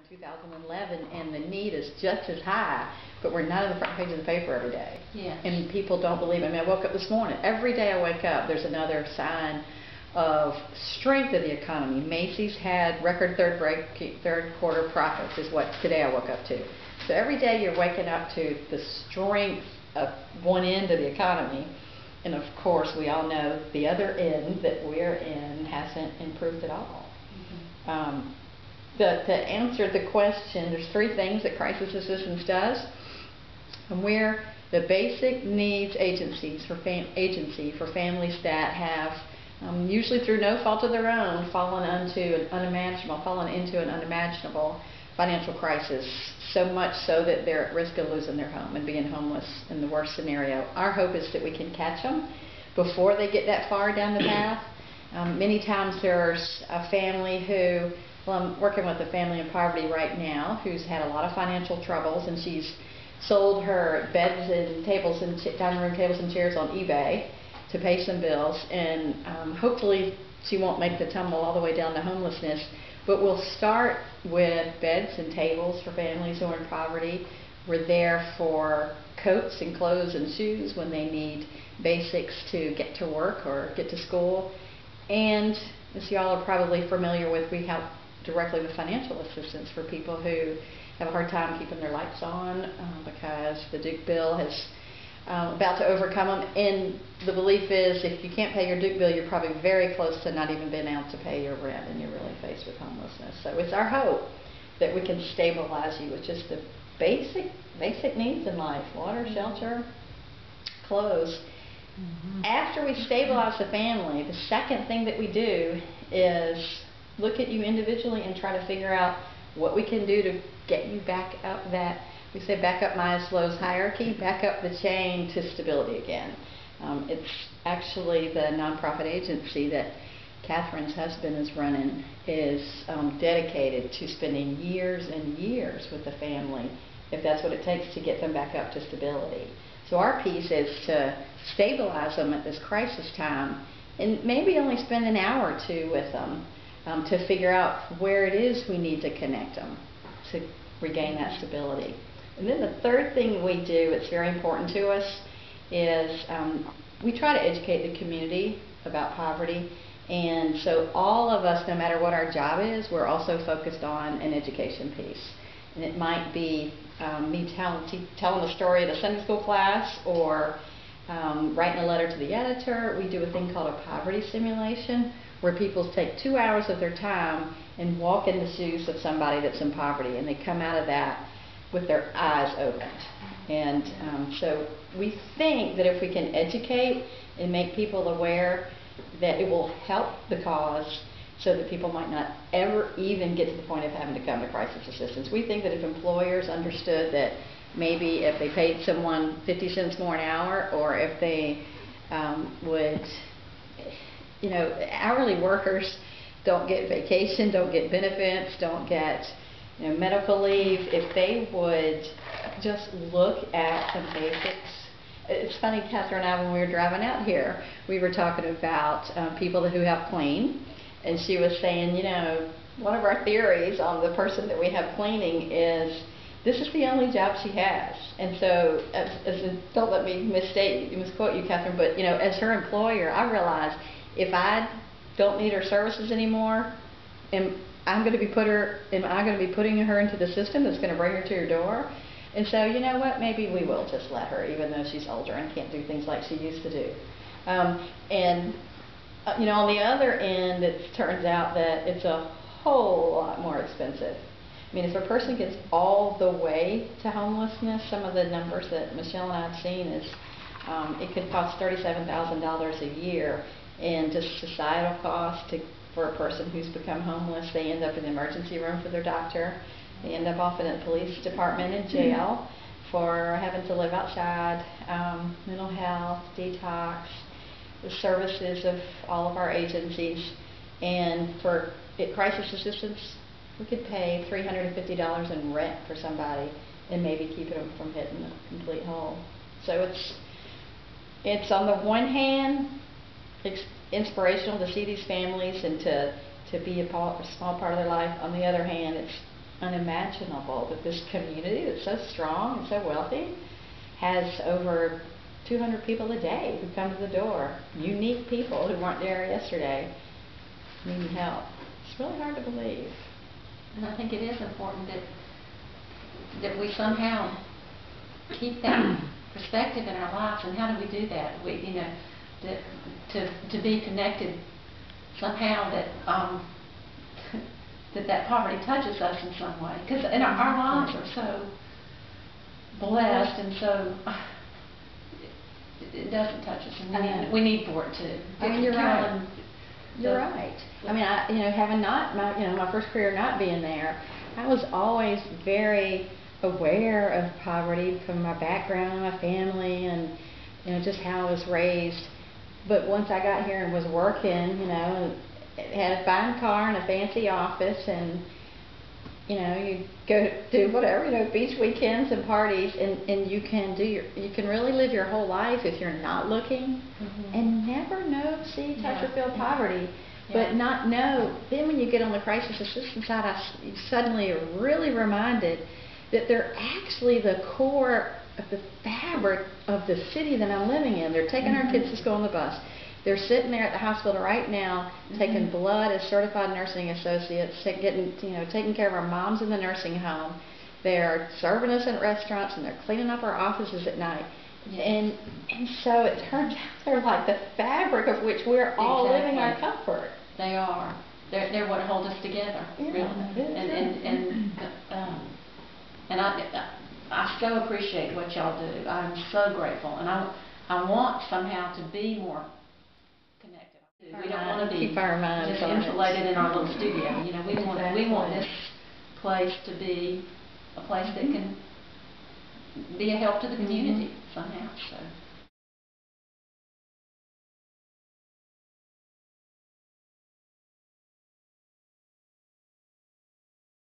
2011, and the need is just as high, but we're not on the front page of the paper every day. Yes. And people don't believe it. I mean, I woke up this morning. Every day I wake up, there's another sign of strength of the economy. Macy's had record third quarter profits, is what today I woke up to. So every day you're waking up to the strength of one end of the economy. And of course, we all know the other end that we're in hasn't improved at all. Mm-hmm. To answer the question, there's three things that crisis assistance does. And we're the basic needs agency for families that have, usually through no fault of their own, fallen into an unimaginable financial crisis, so much so that they're at risk of losing their home and being homeless in the worst scenario. Our hope is that we can catch them before they get that far down the path. Many times there's a family who, well, I'm working with a family in poverty right now who's had a lot of financial troubles, and she's sold her beds and tables and dining room tables and chairs on eBay to pay some bills, and hopefully she won't make the tumble all the way down to homelessness. But we'll start with beds and tables for families who are in poverty. We're there for coats and clothes and shoes when they need basics to get to work or get to school. And as you all are probably familiar with, we help directly with financial assistance for people who have a hard time keeping their lights on because the Duke bill is about to overcome them. And the belief is if you can't pay your Duke bill, you're probably very close to not even being able to pay your rent, and you're really faced with homelessness. So it's our hope that we can stabilize you with just the basic needs in life: water, shelter, clothes. Mm-hmm. After we stabilize the family, the second thing that we do is look at you individually and try to figure out what we can do to get you back up that, we say back up Maslow's hierarchy, back up the chain to stability again. It's actually the nonprofit agency that Catherine's husband is running is dedicated to spending years and years with the family, if that's what it takes to get them back up to stability. So our piece is to stabilize them at this crisis time, and maybe only spend an hour or two with them to figure out where it is we need to connect them to regain that stability. And then the third thing we do, it's very important to us, is we try to educate the community about poverty. And so all of us, no matter what our job is, we're also focused on an education piece. And it might be me telling a story at a Sunday school class, or writing a letter to the editor. We do a thing called a poverty simulation, where people take 2 hours of their time and walk in the shoes of somebody that's in poverty, and they come out of that with their eyes opened. And so we think that if we can educate and make people aware, that it will help the cause, so that people might not ever even get to the point of having to come to crisis assistance. We think that if employers understood that maybe if they paid someone 50 cents more an hour, or if they would, you know, hourly workers don't get vacation, don't get benefits, don't get, you know, medical leave. If they would just look at some basics. It's funny, Catherine and I, when we were driving out here, we were talking about people who have clean, and she was saying, you know, one of our theories on the person that we have cleaning is this is the only job she has. And so, don't let me misquote you, Catherine, but, you know, as her employer, I realized if I don't need her services anymore, am I going to be putting her into the system that's going to bring her to your door? And so, you know what, maybe we will just let her, even though she's older and can't do things like she used to do. You know, on the other end, it turns out that it's a whole lot more expensive. I mean, if a person gets all the way to homelessness, some of the numbers that Michelle and I have seen is it could cost $37,000 a year in just societal costs for a person who's become homeless. They end up in the emergency room for their doctor. They end up often in the police department and jail for having to live outside, mental health, detox, the services of all of our agencies. And for crisis assistance, we could pay $350 in rent for somebody and maybe keep them from hitting a complete hole. So it's on the one hand, it's inspirational to see these families and to be a small part of their life. On the other hand, it's unimaginable that this community that's so strong and so wealthy has over 200 people a day who come to the door, unique people who weren't there yesterday, needing help. It's really hard to believe. And I think it is important that we somehow keep that perspective in our lives. And how do we do that? To be connected somehow that that poverty touches us in some way. Because our lives are so blessed, and so it doesn't touch us, and we need for it to. I mean, you're right. You're right. I mean, having my first career not being there, I was always very aware of poverty from my background and my family, and just how I was raised. But once I got here and was working, had a fine car and a fancy office, and you go do whatever, beach weekends and parties, and you can really live your whole life if you're not looking, and never know, see, touch, or feel poverty, but not know. Then when you get on the crisis assistance side, you suddenly are really reminded that they're actually the core of the fabric of the city that I'm living in. They're taking our kids to school on the bus. They're sitting there at the hospital right now, taking blood as certified nursing associates, taking care of our moms in the nursing home. They're serving us in restaurants, and they're cleaning up our offices at night. And so it turns out they're like the fabric of which we're all living our comfort. They are. They're what holds us together, really. And I so appreciate what y'all do. I'm so grateful, and I want somehow to be more connected. We don't want to be just insulated in our little studio. We want this place to be a place that can be a help to the community somehow. So.